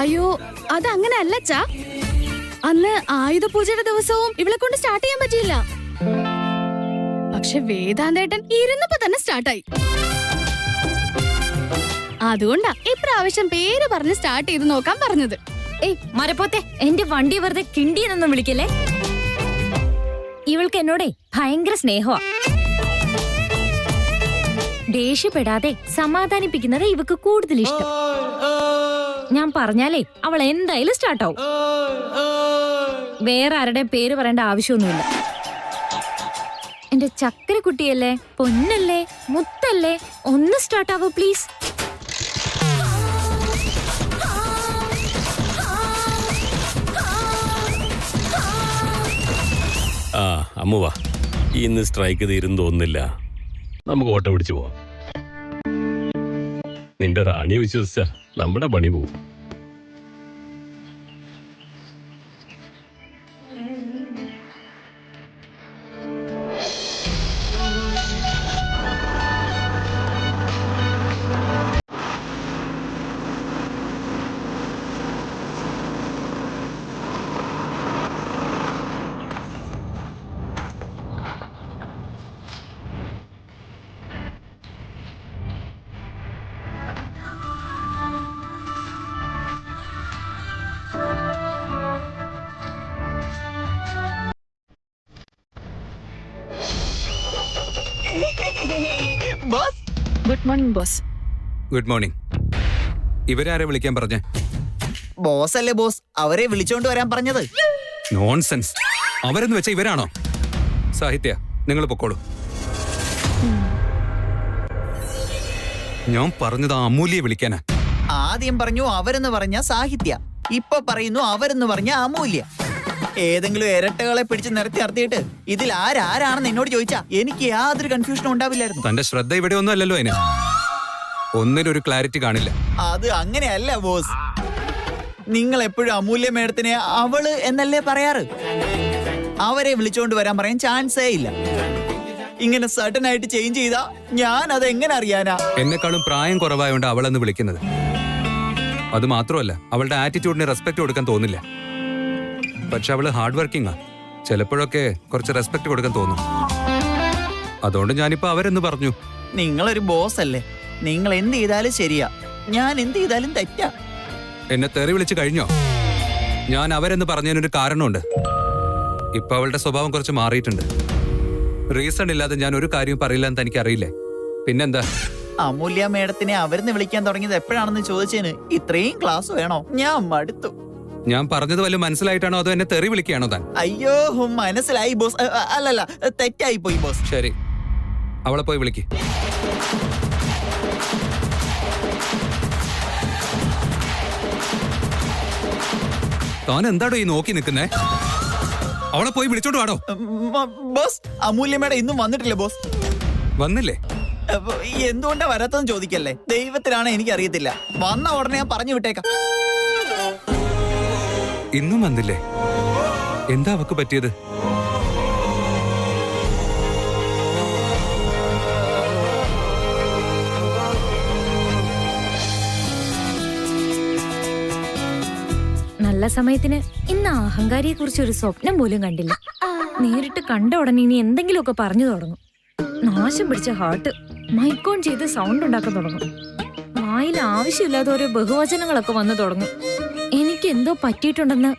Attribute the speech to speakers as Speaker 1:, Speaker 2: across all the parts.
Speaker 1: അയ്യോ അതങ്ങനെ അല്ലച്ചാ. അന്ന് ആയുധ പൂജയുടെ ദിവസവും ഇവളെ കൊണ്ട് സ്റ്റാർട്ട് ചെയ്യാൻ പറ്റിയില്ല. പക്ഷെ വേദാന്തേട്ടൻ ഇരുന്നപ്പോ തന്നെ സ്റ്റാർട്ടായി. അതുകൊണ്ടാ ഇപ്രാവശ്യം പേര് പറഞ്ഞ് സ്റ്റാർട്ട് ചെയ്ത് നോക്കാൻ പറഞ്ഞത്.
Speaker 2: ഏയ് മരപ്പോത്തെ, എന്റെ വണ്ടി വെറുതെ കിണ്ടിയെന്നൊന്നും വിളിക്കല്ലേ. ഇവൾക്ക് എന്നോടേ ഭയങ്കര സ്നേഹമാ. ദേഷ്യപ്പെടാതെ സമാധാനിപ്പിക്കുന്നത് ഇവക്ക് കൂടുതൽ ഇഷ്ടം. ഞാൻ പറഞ്ഞാലേ അവൾ എന്തായാലും സ്റ്റാർട്ടാവും. വേറെ ആരുടെ പേര് പറയേണ്ട ആവശ്യമൊന്നുമില്ല. എന്റെ ചക്കരക്കുട്ടിയല്ലേ, പൊന്നല്ലേ, മുത്തല്ലേ, ഒന്ന് സ്റ്റാർട്ടാവോ പ്ലീസ്.
Speaker 3: ആ അമ്മുവാ, ഇന്ന് സ്ട്രൈക്ക് തീരും തോന്നുന്നില്ല. നമുക്ക് ഓട്ടോ പിടിച്ചു പോവാം. നിന്റെ റാണിയെ വിശ്വസിച്ച നമ്മുടെ പണി പോവും.
Speaker 1: Good morning boss.
Speaker 4: Good morning. ഇവരാരെ വിളിക്കാൻ പറഞ്ഞേ?
Speaker 5: ബോസ് അല്ലേ ബോസ്, അവരെ വിളിച്ചോണ്ട് വരാൻ പറഞ്ഞത്.
Speaker 4: നോൺസെൻസ്. അവരെന്ന് വെച്ച ഇവരാണോ? സാഹിത്യ, നിങ്ങൾ പൊക്കോളൂ. ഞാൻ പറഞ്ഞത് അമൂല്യെ വിളിക്കാനാ.
Speaker 5: ആദ്യം പറഞ്ഞു അവരെന്ന് പറഞ്ഞ സാഹിത്യ, ഇപ്പൊ പറയുന്നു അവരെന്ന് പറഞ്ഞ അമൂല്യ. ഏതെങ്കിലും ഇരട്ടകളെ പിടിച്ച് നിർത്തിയിട്ട് ഇതിൽ ആരാണെന്ന് എന്നോട് ചോദിച്ചാ എനിക്ക് യാതൊരു കൺഫ്യൂഷനും ഉണ്ടാവില്ലായിരുന്നു.
Speaker 4: തന്റെ ശ്രദ്ധ ഇവിടെ ഒന്നും അല്ലല്ലോ. അതിന് ഒന്നിനൊരു ക്ലാരിറ്റി കാണില്ല.
Speaker 5: അത് അങ്ങനെയല്ല ബോസ്, നിങ്ങൾ എപ്പോഴും അമൂല്യ മേഡത്തിനെ അവള് എന്നല്ലേ പറയാറ്. അവരെ വിളിച്ചോണ്ട് വരാൻ പറയാൻ ചാൻസേ ഇല്ല. ഇങ്ങനെ സഡൻ ആയിട്ട് ചേഞ്ച് ചെയ്താ ഞാൻ അത് എങ്ങനെ അറിയാനാ?
Speaker 4: എന്നെക്കാളും പ്രായം കുറവായോണ്ട് അവളെന്ന് വിളിക്കുന്നത്. അത് മാത്രമല്ല, അവളുടെ ആറ്റിറ്റ്യൂഡിന് റെസ്പെക്ട് കൊടുക്കാൻ തോന്നില്ല. പക്ഷെ അവള് ഹാർഡ് വർക്കിംഗ് ആ. ചിലപ്പോഴൊക്കെ കുറച്ച് റെസ്പെക്ട് കൊടുക്കാൻ തോന്നും. അതുകൊണ്ട് ഞാനിപ്പോ അവരെന്ന് പറഞ്ഞു.
Speaker 5: നിങ്ങളൊരു ബോസ് അല്ലേ, നിങ്ങൾ എന്ത് ചെയ്താലും ശരിയാ, ഞാൻ എന്ത് ചെയ്താലും തെറ്റാ.
Speaker 4: എന്നെ തെറി വിളിച്ചു കഴിഞ്ഞോ? ഞാൻ അവരെന്ന് പറഞ്ഞതിനൊരു കാരണമുണ്ട്. ഇപ്പൊ അവളുടെ സ്വഭാവം കുറച്ച് മാറിയിട്ടുണ്ട്. റീസൺ ഇല്ലാതെ ഞാൻ ഒരു കാര്യവും പറയില്ല എന്ന് തനിക്കറിയില്ലേ? പിന്നെന്താ?
Speaker 5: അമൂല്യ മേഡത്തിനെ അവരെന്ന് വിളിക്കാൻ തുടങ്ങിയത് എപ്പോഴാണെന്ന് ചോദിച്ചതിന് ഇത്രയും ക്ലാസ് വേണോ? ഞാൻ മടുത്തു.
Speaker 4: ഞാൻ പറഞ്ഞത് വല്ല മനസ്സിലായിട്ടാണോ അതോ എന്നെ തെറി വിളിക്കുകയാണോ താൻ?
Speaker 5: അയ്യോ മനസ്സിലായി ബോസ്. അല്ലല്ല, തെറ്റായി പോയി ബോസ്.
Speaker 4: ശരി, അവളെ പോയി വിളിക്ക്. താൻ എന്താടോ ഈ നോക്കി നിൽക്കുന്നേ? അവളെ പോയി വിളിച്ചോണ്ട് വാടോ.
Speaker 5: ബോസ്, അമൂല്യ മേഡം ഇന്നും വന്നിട്ടില്ല ബോസ്.
Speaker 4: വന്നില്ലേ?
Speaker 5: എന്തുകൊണ്ടാ വരാത്തെന്ന് ചോദിക്കല്ലേ. ദൈവത്തിലാണ് എനിക്കറിയത്തില്ല. വന്ന ഉടനെ ഞാൻ പറഞ്ഞു വിട്ടേക്കാം.
Speaker 4: ഇന്നും വന്നില്ലേ? എന്താ അവക്ക് പറ്റിയത്?
Speaker 2: നല്ല സമയത്തിന് ഇന്ന് അഹങ്കാരിയെ കുറിച്ച് ഒരു സ്വപ്നം പോലും കണ്ടില്ല. നേരിട്ട് കണ്ട ഉടനെ ഇനി എന്തെങ്കിലുമൊക്കെ പറഞ്ഞു തുടങ്ങും. നാശം പിടിച്ച ഹാർട്ട് മൈക്കോൺ ചെയ്ത് സൗണ്ട് ഉണ്ടാക്കാൻ തുടങ്ങും. വായിൽ ആവശ്യമില്ലാതെ ഓരോ ബഹുവചനങ്ങളൊക്കെ വന്നു തുടങ്ങും. എനിക്ക് എന്തോ പറ്റിയിട്ടുണ്ടെന്ന്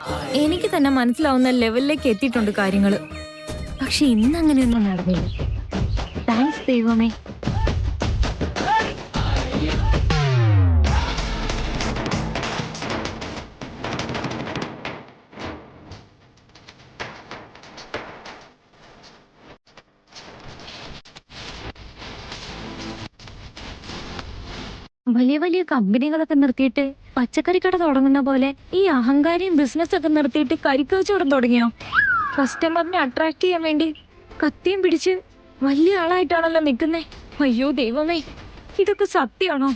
Speaker 2: എനിക്ക് തന്നെ മനസ്സിലാവുന്ന ലെവലിലേക്ക് എത്തിയിട്ടുണ്ട് കാര്യങ്ങള്. പക്ഷെ ഇന്ന് അങ്ങനെയൊന്നും നടന്നില്ല. താങ്ക്സ് ദൈവമേ. വലിയ വലിയ കമ്പനികളൊക്കെ നിർത്തിയിട്ട് പച്ചക്കറിക്കട തുടങ്ങുന്ന പോലെ ഈ അഹങ്കാരിയും ബിസിനസ്സൊക്കെ നിർത്തിയിട്ട് കരിക്കച്ചവടം തുടങ്ങിയോ? കസ്റ്റമറിനെ അട്രാക്ട് ചെയ്യാൻ വേണ്ടി കത്തിയും പിടിച്ച് വലിയ ആളായിട്ടാണല്ലോ നിൽക്കുന്നേ. അയ്യോ ദൈവമേ, ഇതൊക്കെ സത്യമാണോ?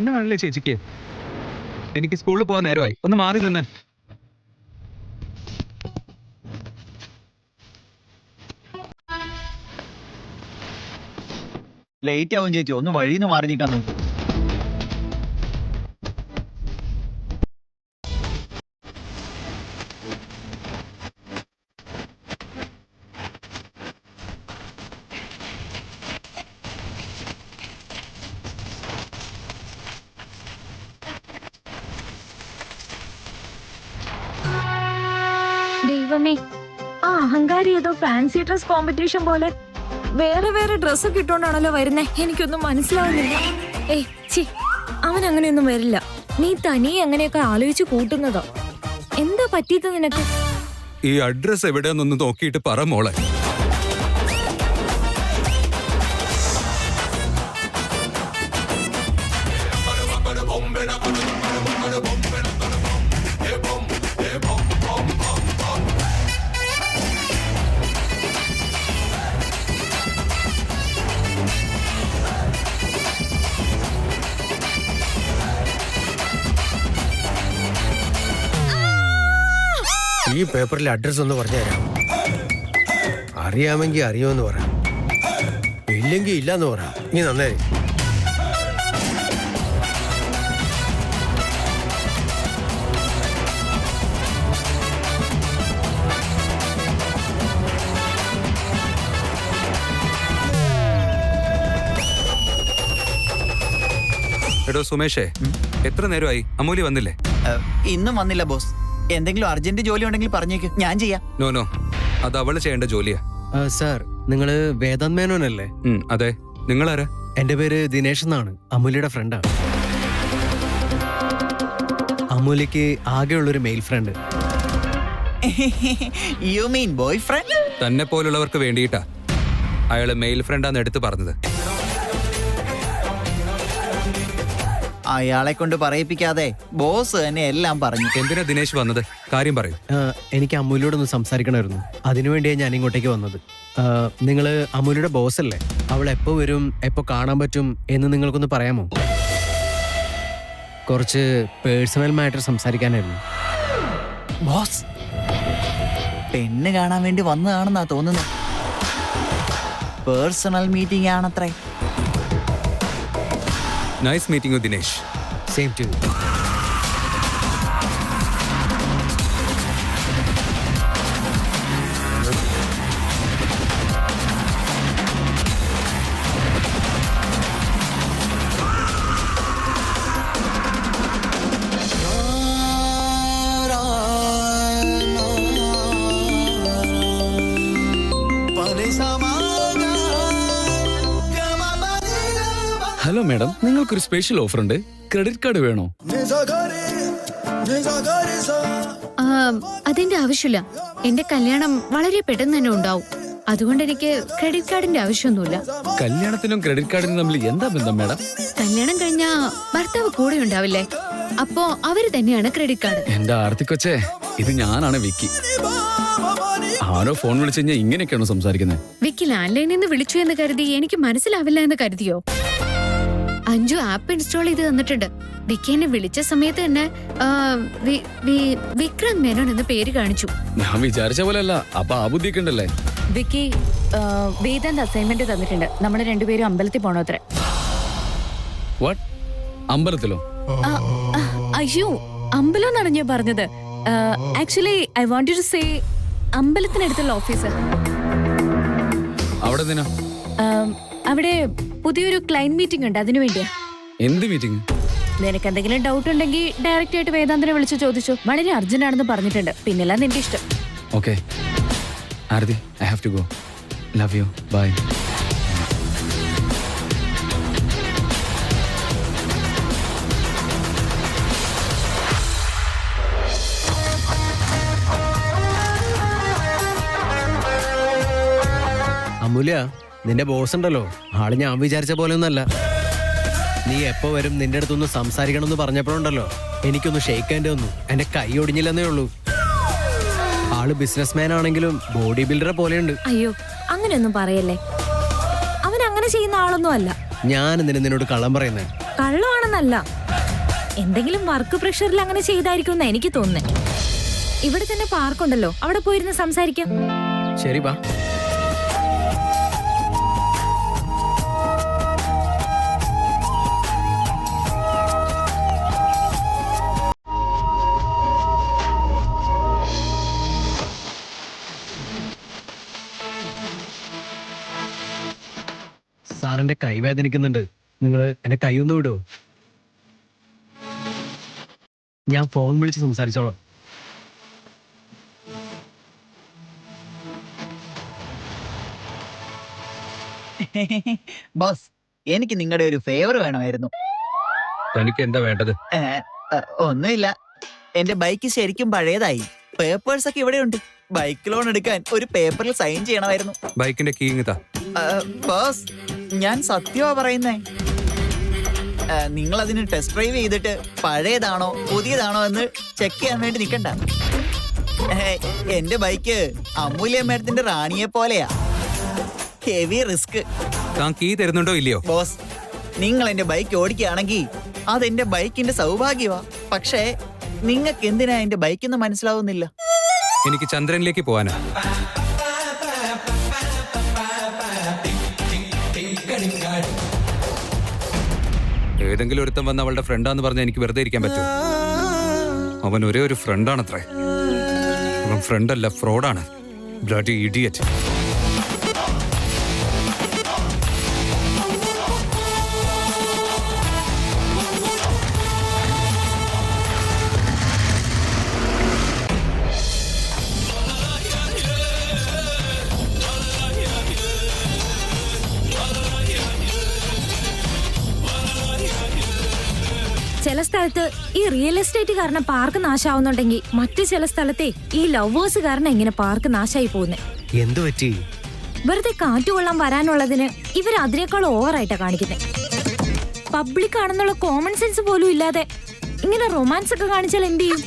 Speaker 4: കണ്ണ് കാണില്ലേ ചേച്ചിക്ക്? എനിക്ക് സ്കൂളിൽ പോകാൻ നേരമായി, ഒന്ന് മാറി നിന്ന്.
Speaker 5: ലേറ്റ് ആവും ചേച്ചി, ഒന്ന് വഴിന്ന് മാറി നിൽക്കാൻ നോക്കും.
Speaker 2: ദൈവമേ, ആ അഹങ്കാരി ഏതോ ഫാൻസി ഡ്രസ് കോമ്പറ്റീഷൻ പോലെ വേറെ വേറെ ഡ്രസ്സൊക്കെ ഇട്ടോണ്ടാണല്ലോ വരുന്നേ. എനിക്കൊന്നും മനസ്സിലാവുന്നില്ല. ഏയ് ചി, അവൻ അങ്ങനെയൊന്നും വരില്ല. നീ തനിയെ അങ്ങനെയൊക്കെ ആലോചിച്ച് കൂട്ടുന്നതോ? എന്താ പറ്റിയത് നിനക്ക്?
Speaker 4: ഈ അഡ്രസ് എവിടെയാന്നൊന്ന് നോക്കിയിട്ട് പറ മോളെ.
Speaker 6: ഈ പേപ്പറിലെ അഡ്രസ് ഒന്ന് പറഞ്ഞുതരാം. അറിയാമെങ്കിൽ അറിയുമെന്ന് പറ, ഇല്ലെങ്കിൽ ഇല്ലെന്ന് പറ. നീ നന്നേ.
Speaker 4: എടോ സുമേഷേ, എത്ര നേരമായി? അമൂല്യ വന്നില്ലേ?
Speaker 5: ഇന്നും വന്നില്ല ബോസ്. എന്തെങ്കിലും അർജന്റ് ജോലി ഉണ്ടെങ്കിൽ പറഞ്ഞേക്ക്, ഞാൻ ചെയ്യാം.
Speaker 4: നോ, അത് അവള് ചെയ്യേണ്ട ജോലിയാ.
Speaker 6: സാർ, നിങ്ങള് വേദാന്ത് മേനോനല്ലേ?
Speaker 4: അതെ. നിങ്ങളാരാ?
Speaker 6: എന്റെ പേര് ദിനേശ് എന്നാണ്. അമൂല്യയുടെ ഫ്രണ്ടാണ്. അമൂല്യക്ക് ആകെയുള്ളൊരു male friend.
Speaker 5: You mean boyfriend?
Speaker 4: തന്നെ പോലുള്ളവർക്ക് വേണ്ടിയിട്ടാ അയാള് മെയിൽ ഫ്രണ്ടാന്ന് എടുത്ത് പറഞ്ഞത്.
Speaker 5: അയാളെ കൊണ്ട് പറയിപ്പിക്കാതെ ബോസ് തന്നെ എല്ലാം പറഞ്ഞു.
Speaker 4: എന്തിനാ ദിനേശ് വന്നത്? കാര്യം പറയൂ.
Speaker 6: എനിക്ക് അമൂല്യോടൊന്ന് സംസാരിക്കണമായിരുന്നു. അതിനുവേണ്ടിയാണ് ഞാൻ ഇങ്ങോട്ടേക്ക് വന്നത്. നിങ്ങള് അമൂല്യയുടെ ബോസ് അല്ലേ? അവൾ എപ്പോ വരും, എപ്പോ കാണാൻ പറ്റും എന്ന് നിങ്ങൾക്കൊന്ന് പറയാമോ? കുറച്ച് പേഴ്സണൽ മാറ്റർ സംസാരിക്കാനായിരുന്നു.
Speaker 5: ബോസ് പെണ്ണ് കാണാൻ വേണ്ടി വന്നതാണെന്നാ തോന്നുന്നത്. പേഴ്സണൽ മീറ്റിംഗ് ആണത്രേ.
Speaker 4: Nice meeting you Dinesh.
Speaker 6: Same to you.
Speaker 7: Hello madam, നിങ്ങൾക്കൊരു സ്പെഷ്യൽ ഓഫർ ഉണ്ട്. ക്രെഡിറ്റ് കാർഡ് വേണോ?
Speaker 1: അതിന്റെ ആവശ്യമില്ല. എന്റെ കല്യാണം വളരെ പെട്ടെന്ന് തന്നെ ഉണ്ടാവും. അതുകൊണ്ട് എനിക്ക് ക്രെഡിറ്റ് കാർഡിന്റെ ആവശ്യമൊന്നുമില്ല.
Speaker 7: കല്യാണത്തിനും ക്രെഡിറ്റ് കാർഡിനും തമ്മിൽ എന്താ ബന്ധം മാഡം?
Speaker 1: കല്യാണം കഴിഞ്ഞാ ഭർത്താവ് കൂടെ ഉണ്ടാവില്ലേ? അപ്പോ അവര് തന്നെയാണ് ക്രെഡിറ്റ് കാർഡ്.
Speaker 7: എന്റെ ആർത്തി കൊച്ചേ, ഇത് ഞാനാണ് വിക്കി. ആരോ ഫോൺ വിളിച്ചു കഴിഞ്ഞാൽ ഇങ്ങനെയൊക്കെയാണോ സംസാരിക്കുന്നത്?
Speaker 1: വിക്കി ലാൻഡ്ലൈനിൽ നിന്ന് വിളിച്ചു എന്ന് കരുതി എനിക്ക് മനസ്സിലാവില്ല എന്ന് കരുതിയോ? അഞ്ചു ആപ്പ് ഇൻസ്റ്റാൾ ചെയ്ത് തന്നിട്ടുണ്ട്. വിക്കി എന്നെ വിളിച്ച സമയത്ത് തന്നെ വിക്രം മേനോൻ എന്ന പേര് കാണിച്ചു.
Speaker 7: ഞാൻ വിചാരിച്ച പോലെ അല്ല. അപ്പൊ ആ ബുദ്ധിയൊക്കെ ഉണ്ടല്ലേ?
Speaker 2: വിക്കി വേദാന്ത് അസൈൻമെന്റ് തന്നിട്ടുണ്ട്. നമ്മള് രണ്ടുപേരും അമ്പലത്തിൽ പോണോത്രേ.
Speaker 7: വാട്ട്? അമ്പലത്തിലോ?
Speaker 2: അയ്യോ, അമ്പലം എന്നാണ് ഞാൻ പറഞ്ഞത്. Actually I want to say അമ്പലത്തിനടുത്തുള്ള ഓഫീസ്.
Speaker 7: അവിടെ എന്തിനാ?
Speaker 2: അവിടെ പുതിയൊരു ക്ലയന്റ് മീറ്റിംഗ് ഉണ്ട്, അതിനു വേണ്ടിയാ.
Speaker 7: എന്ത് മീറ്റിംഗ്?
Speaker 2: നിനക്ക് എന്തെങ്കിലും ഡൗട്ട് ഉണ്ടെങ്കിൽ ഡയറക്റ്റ് ആയിട്ട് വേദാന്തിനെ വിളിച്ച് ചോദിച്ചു. വളരെ അർജന്റ് ആണെന്ന് പറഞ്ഞിട്ടുണ്ട്. പിന്നെല്ലാം നിന്റെ ഇഷ്ടം.
Speaker 7: Okay Aarti, I have to go. Love you. Bye.
Speaker 6: Amulya, നിന്റെ ബോസ് ഉണ്ടല്ലോ, ആള് ഞാൻ വിചാരിച്ച പോലെ ഒന്നല്ല. നീ എപ്പോ വരും, നിന്റെ അടുത്തൊന്ന് സംസാരിക്കണം എന്ന് പറഞ്ഞപ്പോഴുണ്ടല്ലോ, എനിക്കൊന്ന് ഷെയ്ക്ക് ഹാൻഡ് വന്നു. എന്റെ കൈ ഒടിഞ്ഞില്ലെന്നേ ഉള്ളൂ. ആള് ബിസിനസ്മാൻ ആണെങ്കിലും ബോഡി ബിൽഡറെ പോലെയുണ്ട്.
Speaker 2: അയ്യോ, അങ്ങനെയൊന്നും പറയല്ലേ. അവൻ അങ്ങനെ ചെയ്യുന്ന ആളൊന്നും അല്ല.
Speaker 6: ഞാൻ എന്തിനാ നിന്നോട് കള്ളം പറയുന്നേ?
Speaker 2: കള്ളമാണെന്ന് എന്നല്ല, എന്തെങ്കിലും വർക്ക് പ്രഷറിൽ അങ്ങനെ ചെയ്തായിരിക്കും എന്ന് എനിക്ക് തോന്നുന്നേ. ഇവിടെ തന്നെ പാർക്കുണ്ടല്ലോ, അവിടെ പോയിരുന്ന് സംസാരിക്കാം.
Speaker 6: ശരി വാ. സാറിന്റെ കൈ വേദനിക്കുന്നുണ്ട്, നിങ്ങൾ എന്റെ കൈ ഒന്ന് വിടുവോ? ഞാൻ ഫോൺ വിളിച്ച് സംസാരിച്ചോളാം.
Speaker 5: ബോസ്, എനിക്ക് നിങ്ങളുടെ ഒരു ഫേവർ വേണമായിരുന്നു.
Speaker 4: തനിക്ക് എന്താ വേണ്ടത്?
Speaker 5: ഒന്നുമില്ല, എന്റെ ബൈക്ക് ശരിക്കും പഴയതായി. പേപ്പേഴ്സ് ഒക്കെ ഇവിടെ ഉണ്ട്. ബൈക്ക് ലോൺ എടുക്കാൻ ഒരു പേപ്പറിൽ സൈൻ ചെയ്യണമായിരുന്നു.
Speaker 4: ബൈക്കിന്റെ കീ ഇങ്ങത്താ.
Speaker 5: ബോസ്, ഞാൻ സത്യമാ പറയുന്നേ. നിങ്ങൾ അതിന് ടെസ്റ്റ് ഡ്രൈവ് ചെയ്തിട്ട് പഴയതാണോ പുതിയതാണോ എന്ന് ചെക്ക് ചെയ്യാൻ വേണ്ടി നിൽക്കണ്ട. എന്റെ ബൈക്ക് അമൂല്യ മേഡത്തിന്റെ റാണിയെ പോലെയാ. Heavy risk.
Speaker 4: താൻ കീ തരുന്നുണ്ടോ ഇല്ലയോ?
Speaker 5: ബോസ്, നിങ്ങൾ എന്റെ ബൈക്ക് ഓടിക്കുകയാണെങ്കിൽ അതെന്റെ ബൈക്കിന്റെ സൗഭാഗ്യമാ. പക്ഷേ നിങ്ങൾക്ക് എന്തിനാ എന്റെ ബൈക്കെന്ന് മനസ്സിലാവുന്നില്ല.
Speaker 4: എനിക്ക് ചന്ദ്രനിലേക്ക് പോവാനാ. ഏതെങ്കിലും ഒരുത്തം വന്ന് അവളുടെ ഫ്രണ്ടാന്ന് പറഞ്ഞാൽ എനിക്ക് വെറുതെ ഇരിക്കാൻ പറ്റുമോ? അവൻ ഒരേ ഒരു ഫ്രണ്ടാണത്രേ. അവൻ ഫ്രണ്ടല്ല, ഫ്രോഡാണ്. Bloody idiot.
Speaker 2: ചില സ്ഥലത്ത് ഈ റിയൽ എസ്റ്റേറ്റ് കാരണം പാർക്ക് നാശാവുന്നുണ്ടെങ്കിൽ മറ്റു ചില സ്ഥലത്തെ ഈ ലവേഴ്സ് കാരണം ഇങ്ങനെ പാർക്ക് നാശായി പോകുന്നേ.
Speaker 6: എന്തു പറ്റി?
Speaker 2: വെറുതെ കാറ്റുകൊള്ളാൻ വരാനുള്ളതിന് ഇവർ അതിനേക്കാൾ ഓവറായിട്ടാ കാണിക്കുന്നത്. പബ്ലിക് ആണെന്നുള്ള കോമൺ സെൻസ് പോലും ഇല്ലാതെ ഇങ്ങനെ റൊമാൻസ് ഒക്കെ കാണിച്ചാൽ എന്ത് ചെയ്യും?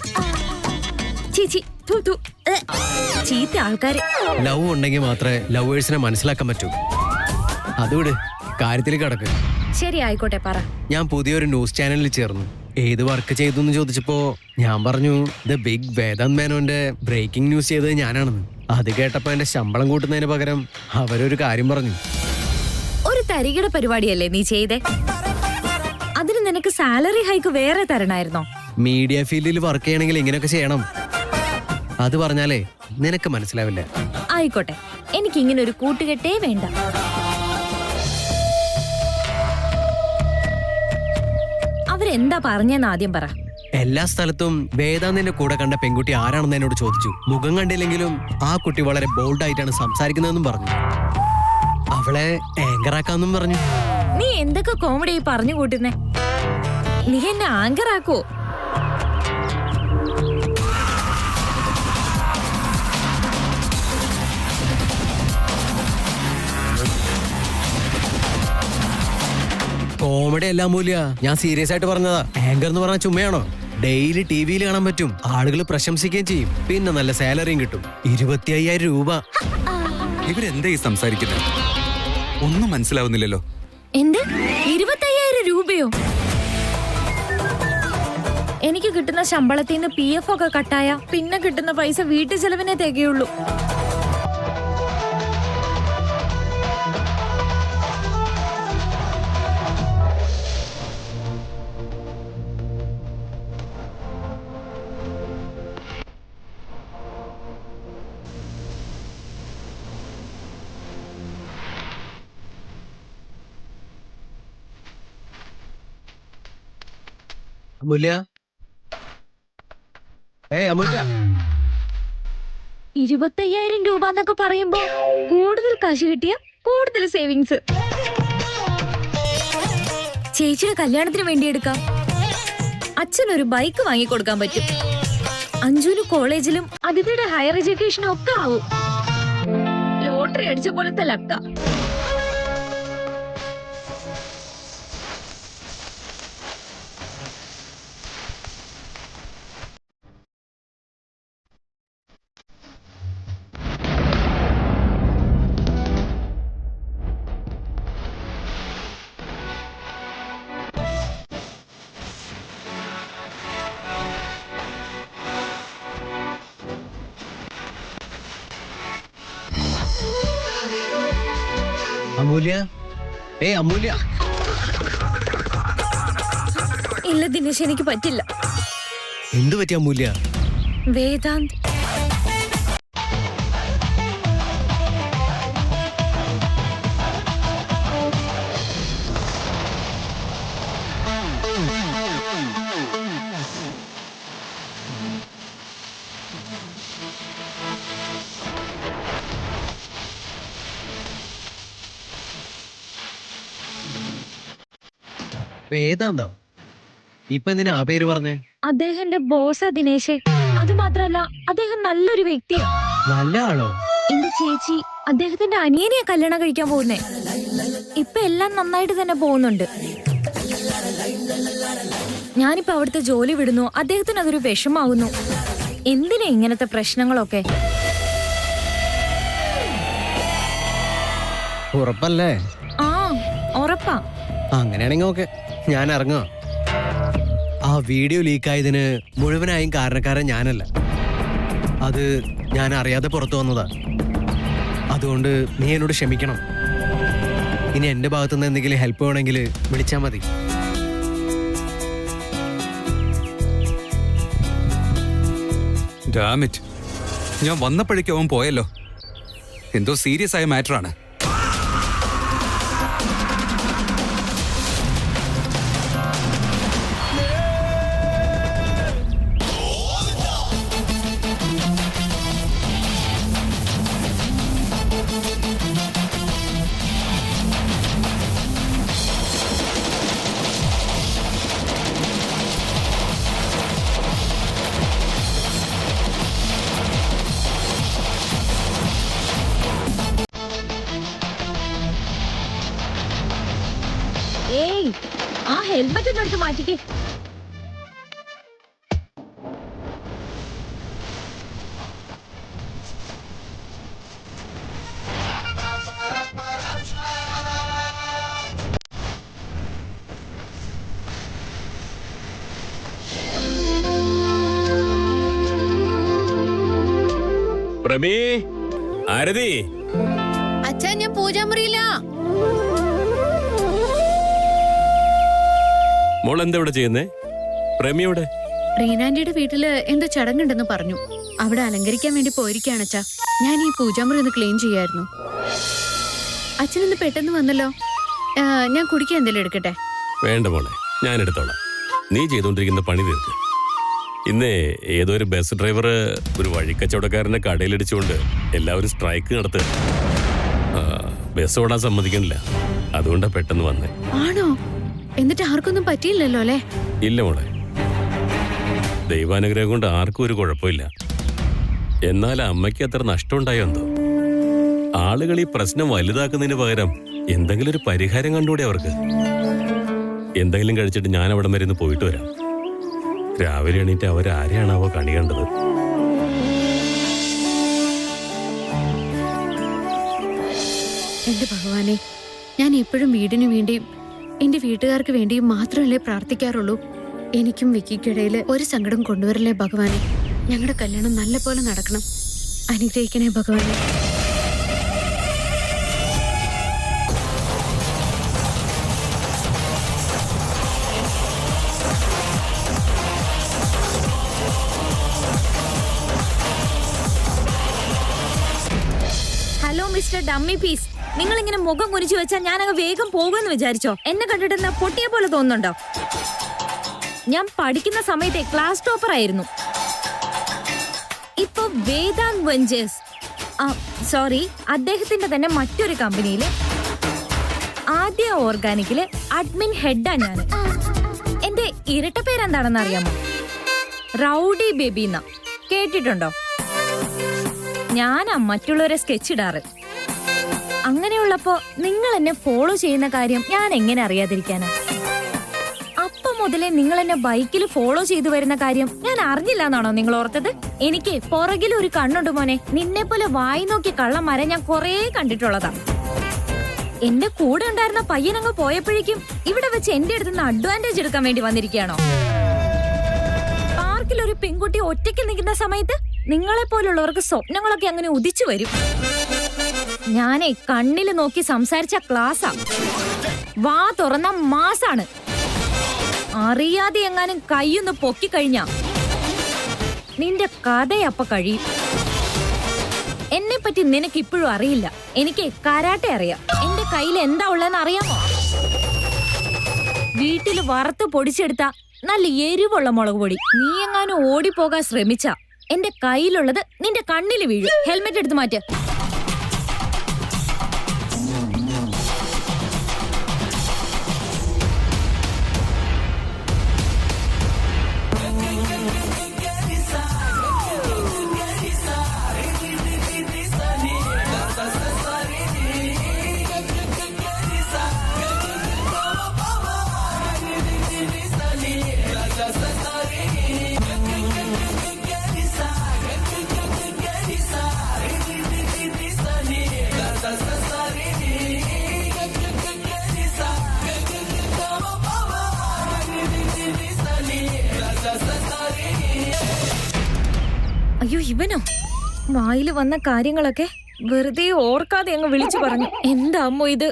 Speaker 2: ചീച്ചി, ചീത്ത ആൾക്കാര്.
Speaker 6: ലവ് ഉണ്ടെങ്കിൽ മാത്രമേ ലവേഴ്സിനെ മനസ്സിലാക്കാൻ പറ്റൂ. അതുകൊണ്ട് കാര്യത്തിൽ കിടക്ക്.
Speaker 2: ശരി, ആയിക്കോട്ടെ, പറ.
Speaker 6: ഞാൻ പുതിയൊരു ന്യൂസ് ചാനലിൽ ചേർന്നു. ഏത് വർക്ക് ചെയ്തു എന്ന് ചോദിച്ചപ്പോ ഞാൻ പറഞ്ഞു ദ ബിഗ് വേദാന്ത് മേനോന്റെ ബ്രേക്കിംഗ് ന്യൂസ് ചെയ്തത് ഞാനാണെന്ന്. അത് കേട്ടപ്പോ എന്റെ ശമ്പളം കൂട്ടുന്നതിന് പകരം അവരൊരു കാര്യം പറഞ്ഞു.
Speaker 2: ഒരു തരികിട പരിപാടിയല്ലേ നീ ചെയ്തേ? അതിന് നിനക്ക് സാലറി ഹൈക്ക് വേറെ തരണമായിരുന്നോ?
Speaker 6: മീഡിയ ഫീൽഡിൽ വർക്ക് ചെയ്യണമെങ്കിൽ ഇങ്ങനെയൊക്കെ ചെയ്യണം. അത് പറഞ്ഞാലേ നിനക്ക് മനസ്സിലാവില്ല.
Speaker 2: ആയിക്കോട്ടെ, എനിക്ക് ഇങ്ങനെ ഒരു കൂട്ടുകെട്ടേ വേണ്ട. അവരെന്താ പറഞ്ഞെന്ന് ആദ്യം പറ.
Speaker 6: എല്ലാ സ്ഥലത്തും വേദാന്തിന്റെ കൂടെ കണ്ട പെൺകുട്ടി ആരാണെന്ന് എന്നോട് ചോദിച്ചു. മുഖം കണ്ടില്ലെങ്കിലും ആ കുട്ടി വളരെ ബോൾഡ് ആയിട്ടാണ് സംസാരിക്കുന്നതെന്നും പറഞ്ഞു. അവളെ ആങ്കറാക്കാന്നും പറഞ്ഞു.
Speaker 2: നീ എന്തൊക്കെ കോമഡി പറഞ്ഞു കൂട്ടുന്നേ? നീ എന്നെ ആങ്കറാക്കോ?
Speaker 6: കോമഡി എല്ലാം മൂല്യ, ഞാൻ സീരിയസ് ആയിട്ട് പറഞ്ഞതാ. ആങ്കർ എന്ന് പറഞ്ഞാൽ ചുമ്മയാണോ? ഡെയിലി ടിവിയിൽ കാണാൻ പറ്റും, ആളുകൾ പ്രശംസിക്കുകയും ചെയ്യും, പിന്നെ നല്ല സാലറിയും കിട്ടും. 25,000 രൂപ.
Speaker 4: ഇവരെന്താ ഈ സംസാരിക്കുന്നത്? ഒന്നും മനസ്സിലാവുന്നില്ലല്ലോ.
Speaker 2: എന്ത് 25,000 രൂപയോ? എനിക്ക് കിട്ടുന്ന ശമ്പളത്തിൽ നിന്ന് PF ഒക്കെ കട്ടായ പിന്നെ കിട്ടുന്ന പൈസ വീട്ടു ചെലവിനെ തികയുള്ളൂ.
Speaker 6: അമൂല്യ, അമൂല്യ.
Speaker 2: 25,000 രൂപ എന്നൊക്കെ പറയുമ്പോ കൂടുതൽ കാശ് കിട്ടിയ കൂടുതൽ സേവിങ്സ്. ചേച്ചിയുടെ കല്യാണത്തിന് വേണ്ടി എടുക്കാം. അച്ഛനൊരു ബൈക്ക് വാങ്ങിക്കൊടുക്കാൻ പറ്റും. അഞ്ജുന് കോളേജിലും അതിഥിയുടെ ഹയർ എഡ്യൂക്കേഷനും ഒക്കെ ആവും. ലോട്ടറി അടിച്ച പോലത്തെ ലക്ക.
Speaker 6: അമൂല്യ, അമൂല്യ.
Speaker 2: ഇല്ല ദിനേശ്, എനിക്ക് പറ്റില്ല.
Speaker 6: എന്തു പറ്റി അമൂല്യ?
Speaker 2: വേദാന്ത്
Speaker 6: വേദാന്തോ? ഇപ്പൊ എന്തിനാ ആ പേര് പറഞ്ഞേ?
Speaker 2: അദ്ദേഹം എന്റെ ബോസാ ദിനേശേ. അത് മാത്രല്ല, അദ്ദേഹം നല്ലൊരു വ്യക്തിയാ.
Speaker 6: നല്ല ആളോ?
Speaker 2: എന്റെ ചേച്ചി അദ്ദേഹത്തിന്റെ അനിയനെയാ കല്യാണം കഴിക്കാൻ പോകുന്നേ. ഇപ്പൊ എല്ലാം നന്നായിട്ട് തന്നെ പോകുന്നുണ്ട്. ഞാനിപ്പോ അവിടുത്തെ ജോലി വിടുന്നു, അദ്ദേഹത്തിന് അതൊരു വിഷമാവുന്നു. എന്തിനാ ഇങ്ങനത്തെ പ്രശ്നങ്ങളൊക്കെ?
Speaker 6: ഉറപ്പല്ലേ?
Speaker 2: ആ, ഉറപ്പാ.
Speaker 6: അങ്ങനെയാണെങ്കി ഓക്കെ, ഞാൻ ഇറങ്ങുക. ആ വീഡിയോ ലീക്കായതിന് മുഴുവനായും കാരണക്കാരൻ ഞാനല്ല. അത് ഞാൻ അറിയാതെ പുറത്തു വന്നതാ. അതുകൊണ്ട് നീ എന്നോട് ക്ഷമിക്കണം. ഇനി എന്റെ ഭാഗത്തുനിന്ന് എന്തെങ്കിലും ഹെൽപ്പ് വേണമെങ്കിൽ വിളിച്ചാൽ മതി.
Speaker 4: ഡാമിറ്റ്, ഞാൻ വന്നപ്പോഴേക്കും അവൻ പോയല്ലോ. എന്തോ സീരിയസ് ആയ മാറ്ററാണ്.
Speaker 2: ഏയ്, ആ ഹെൽമെറ്റ് ഒന്ന് എടുത്ത് മാറ്റിക്കേ.
Speaker 3: പ്രമീ, ആരതി.
Speaker 1: അച്ഛാ, ഞാൻ പൂജാമുറിയില്ല.
Speaker 3: മോൾ എന്താ ഇവിടെ ചെയ്യുന്നേ? പ്രേമിയോടെ?
Speaker 1: റീനാന്റിയുടെ വീട്ടില് എന്തോ ചടങ്ങുണ്ടെന്ന് പറഞ്ഞു. അവിടെ അലങ്കരിക്കാൻ വേണ്ടി പോയിരിക്കാണ് അച്ഛാ. ഞാൻ ഈ പൂജാമുറി ഒന്ന് ക്ലീൻ ചെയ്യായിരുന്നു. അച്ഛനൊന്ന് പെട്ടെന്ന് വന്നല്ലോ. ഞാൻ കുടിക്കാൻ എന്തെങ്കിലും എടുക്കട്ടെ?
Speaker 3: വേണ്ട മോളെ, ഞാൻ എടുത്തോളാം. നീ ചെയ്തോണ്ടിരിക്കുന്ന പണി തീർക്ക്. ഇന്ന് ഏതോ ഒരു ബസ് ഡ്രൈവർ ഒരു വഴിക്കച്ചവടക്കാരനെ കടയിലിടിച്ചുകൊണ്ട് എല്ലാവരും സ്ട്രൈക്ക് നടത്തുക. ബസ് ഓടാൻ സമ്മതിക്കണില്ല. അതുകൊണ്ടാ പെട്ടെന്ന് വന്നേ.
Speaker 1: ആണോ? എന്നിട്ട് ആർക്കൊന്നും പറ്റിയില്ലല്ലോ അല്ലേ?
Speaker 3: ഇല്ല മോളെ, ദൈവാനുഗ്രഹം കൊണ്ട് ആർക്കും ഒരു കുഴപ്പമില്ല. എന്നാൽ അമ്മയ്ക്ക് അത്ര നഷ്ടമുണ്ടായോ എന്തോ. ആളുകൾ ഈ പ്രശ്നം വലുതാക്കുന്നതിന് പകരം എന്തെങ്കിലും ഒരു പരിഹാരം കണ്ടുകൂടെ അവർക്ക്? എന്തെങ്കിലും കഴിച്ചിട്ട് ഞാൻ അവിടെ വരെ ഒന്ന് പോയിട്ട് വരാം. രാവിലെ എണീറ്റ് അവരാരെയാണാവോ കണി കണ്ടത്?
Speaker 1: എന്റെ ഭഗവാനെ, ഞാൻ എപ്പോഴും വീടിനു വേണ്ടിയും എന്റെ വീട്ടുകാർക്ക് വേണ്ടിയും മാത്രമല്ലേ പ്രാർത്ഥിക്കാറുള്ളൂ. എനിക്കും വിക്കിക്കിടയിൽ ഒരു സങ്കടം കൊണ്ടുവരല്ലേ ഭഗവാനെ. ഞങ്ങളുടെ കല്യാണം നല്ല പോലെ നടക്കണം. അനുഗ്രഹിക്കണേ ഭഗവാനെ.
Speaker 2: ഹലോ മിസ്റ്റർ ഡമ്മി പീസ്, നിങ്ങൾ ഇങ്ങനെ മുഖം കുനിച്ചു വെച്ചാൽ ഞാനങ്ങ് വേഗം പോകുമെന്ന് വിചാരിച്ചോ? എന്നെ കണ്ടിട്ട് പൊട്ടിയെ പോലെ തോന്നുന്നുണ്ടോ? ഞാൻ പഠിക്കുന്ന സമയത്തെ ക്ലാസ് ടോപ്പർ ആയിരുന്നു. ഇപ്പൊ വേദാന്ത് വെഞ്ചേഴ്സ്, സോറി, അദ്ദേഹത്തിന്റെ തന്നെ മറ്റൊരു കമ്പനിയില് ആദ്യ ഓർഗാനിക്കില് അഡ്മിൻ ഹെഡാ ഞാൻ. എന്റെ ഇരട്ട പേരെന്താണെന്ന് അറിയാമോ? റൗഡി ബേബി എന്നാ. കേട്ടിട്ടുണ്ടോ? ഞാനാ മറ്റുള്ളവരെ സ്കെച്ച് ഇടാറ്. അങ്ങനെയുള്ളപ്പോ നിങ്ങൾ എന്നെ ഫോളോ ചെയ്യുന്ന കാര്യം ഞാൻ എങ്ങനെ അറിയാതിരിക്കാനാ? അപ്പൊ മുതലേ നിങ്ങൾ എന്നെ ബൈക്കിൽ ഫോളോ ചെയ്തു വരുന്ന കാര്യം ഞാൻ അറിഞ്ഞില്ല എന്നാണോ നിങ്ങൾ ഓർത്തത്? എനിക്ക് പുറകിൽ ഒരു കണ്ണുണ്ട് മോനെ. നിന്നെ പോലെ വായി നോക്കി കള്ളന്മാരെ ഞാൻ കൊറേ കണ്ടിട്ടുള്ളതാ. എന്റെ കൂടെ ഉണ്ടായിരുന്ന പയ്യനങ്ങ് പോയപ്പോഴേക്കും ഇവിടെ വെച്ച് എന്റെ അടുത്തുനിന്ന് അഡ്വാൻറ്റേജ് എടുക്കാൻ വേണ്ടി വന്നിരിക്കുകയാണോ? പാർക്കിൽ ഒരു പെൺകുട്ടി ഒറ്റയ്ക്ക് നിൽക്കുന്ന സമയത്ത് നിങ്ങളെ പോലുള്ളവർക്ക് സ്വപ്നങ്ങളൊക്കെ അങ്ങനെ ഉദിച്ചു വരും. ഞാനേ കണ്ണില് നോക്കി സംസാരിച്ച ക്ലാസ്സാ. വാ തുറന്ന മാസാണ്. അറിയാതെ എങ്ങാനും കൈയൊന്ന് പൊക്കിക്കഴിഞ്ഞാ നിന്റെ കഥയപ്പ കഴിയും. എന്നെ പറ്റി നിനക്ക് ഇപ്പോഴും അറിയില്ല. എനിക്ക് കരാട്ടെ അറിയാം. എന്റെ കയ്യിൽ എന്താ ഉള്ളതെന്ന് അറിയാമോ? വീട്ടിൽ വറുത്ത് പൊടിച്ചെടുത്ത നല്ല എരിവുള്ള മുളക് പൊടി. നീ എങ്ങാനും ഓടിപ്പോകാൻ ശ്രമിച്ച എന്റെ കയ്യിലുള്ളത് നിന്റെ കണ്ണിൽ വീഴും. ഹെൽമെറ്റ് എടുത്ത് മാറ്റ്. അയ്യോ, ഇവനോ? വായിൽ വന്ന കാര്യങ്ങളൊക്കെ വെറുതെ ഓർക്കാതെ അങ്ങ് വിളിച്ചു പറഞ്ഞു. എന്താ അമ്മോ ഇത്?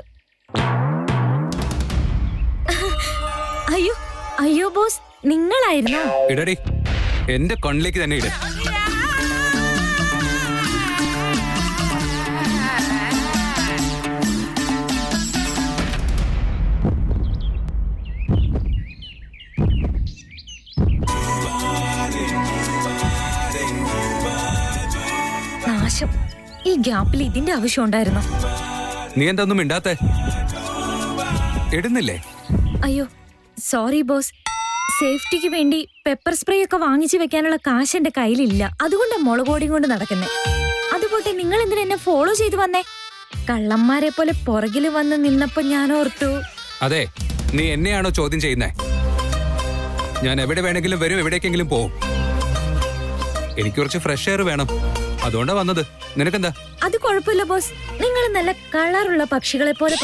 Speaker 2: അയ്യോ അയ്യോ ബോസ്, നിങ്ങളായിരുന്നോ?
Speaker 4: ഇടടി, എന്റെ കണ്ണിലേക്ക് തന്നെ ഇട്.
Speaker 2: നാശം. ഈ ഗ്യാപ്പിൽ ഇതിന്റെ ആവശ്യം ഉണ്ടായിരുന്നു.
Speaker 4: നീ എന്തൊന്നും മിണ്ടാത്തെ? ഇടുന്നില്ലേ?
Speaker 2: അയ്യോ സോറി ബോസ്. സേഫ്റ്റിക്ക് വേണ്ടി പെപ്പർ സ്പ്രേ ഒക്കെ വാങ്ങിച്ചു വെക്കാനുള്ള കാശ് എന്റെ കയ്യിലില്ല. അതുകൊണ്ട് മുളക് പൊടിയും കൊണ്ട് നടക്കുന്നേ. അതുപോട്ടെ, നിങ്ങൾ എന്തിനാ എന്നെ ഫോളോ ചെയ്ത് വന്നേ? കള്ളന്മാരെ പോലെ പുറകില് വന്ന് നിന്നപ്പോ ഞാൻ ഓർത്തു.
Speaker 4: അതെ, നീ എന്നെയാണോ ചോദ്യം ചെയ്യുന്നേ? ഞാൻ എവിടെ വേണമെങ്കിലും വരും, എവിടേക്കെങ്കിലും പോവും. എനിക്ക് കുറച്ച് ഫ്രഷ് എയർ വേണം, അതുകൊണ്ടാ വന്നത്. നിനക്കെന്താ?
Speaker 2: അത് കുഴപ്പമില്ല ബോസ്. നിങ്ങൾ നല്ല കളറുള്ള പക്ഷികളെ പോലെ.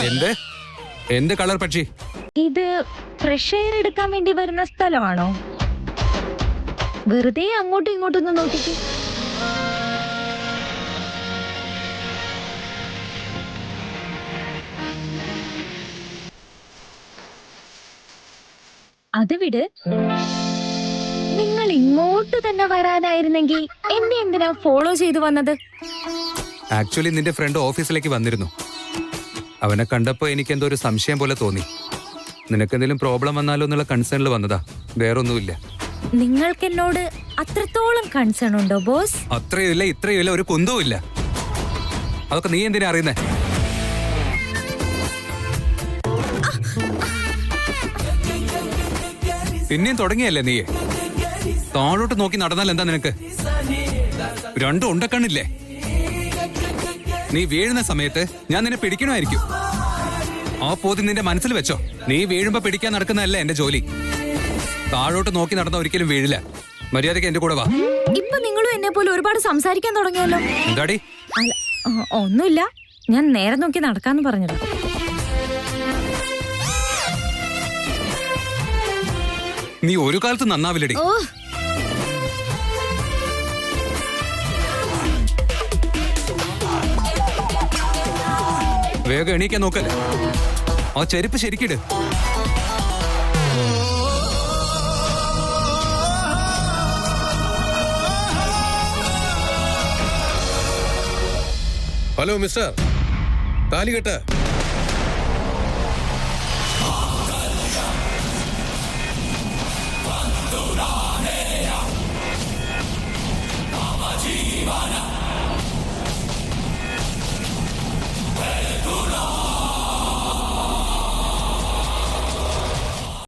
Speaker 4: എന്ത് കളർ പക്ഷി?
Speaker 2: ഇത് ഫ്രഷ് എയർ എടുക്കാൻ വേണ്ടി വരുന്ന സ്ഥലമാണോ? വെറുതെ അങ്ങോട്ടും ഇങ്ങോട്ടും ഒന്ന് നോക്കിക്കേ. അത് വിട്. നിങ്ങൾ ഇങ്ങോട്ട് തന്നെ വരാനായിരുന്നെങ്കിൽ എന്നെ എന്തിനാ ഫോളോ ചെയ്തു വന്നത്?
Speaker 4: ആക്ച്വലി നിന്റെ ഫ്രണ്ട് ഓഫീസിലേക്ക് വന്നിരുന്നു. അവനെ കണ്ടപ്പോ എനിക്ക് എന്തോ ഒരു സംശയം പോലെ തോന്നി. നിനക്കെന്തെങ്കിലും പ്രോബ്ലം വന്നാലോ എന്നുള്ള കൺസേണിൽ വന്നതാ, വേറൊന്നുമില്ല.
Speaker 2: നിങ്ങൾക്ക് എന്നോട് അത്രത്തോളം കൺസേൺ ഉണ്ടോ ബോസ്?
Speaker 4: അത്രയുമില്ല, ഇത്രയുമില്ല, ഒരു കുന്തവുമില്ല. അതൊക്കെ നീ എന്തിനാ അറിയുന്നേ? പിന്നെയും തുടങ്ങിയല്ലേ നീ? താഴോട്ട് നോക്കി നടന്നാൽ എന്താ നിനക്ക്? രണ്ടും ഉണ്ടക്കണ്ണില്ലേ? നീ വീഴുന്ന സമയത്ത് ഞാൻ നിന്നെ പിടിക്കണമായിരിക്കും. ആ പോതി നിന്റെ മനസ്സിൽ വെച്ചോ. നീ വീഴുമ്പോ പിടിക്കാൻ നടക്കുന്നതല്ല എന്റെ ജോലി. താഴോട്ട് നോക്കി നടന്ന ഒരിക്കലും വീഴില്ല. മര്യാദയ്ക്ക് എന്റെ കൂടെ വാ.
Speaker 2: ഇപ്പൊ നിങ്ങളും എന്നെ പോലെ ഒരുപാട് സംസാരിക്കാൻ തുടങ്ങിയല്ലോ.
Speaker 4: എന്താടി?
Speaker 2: ഒന്നുമില്ല, ഞാൻ നേരെ നോക്കി നടക്കാന്ന് പറഞ്ഞത്.
Speaker 4: നീ ഒരു കാലത്ത് നന്നാവില്ലടി.
Speaker 2: ഓ,
Speaker 4: വേഗം എണീക്കാൻ നോക്കല്ലേ. ആ ചെരുപ്പ് ശരിക്കിട്.
Speaker 8: Hello mister, താലികെട്ട്.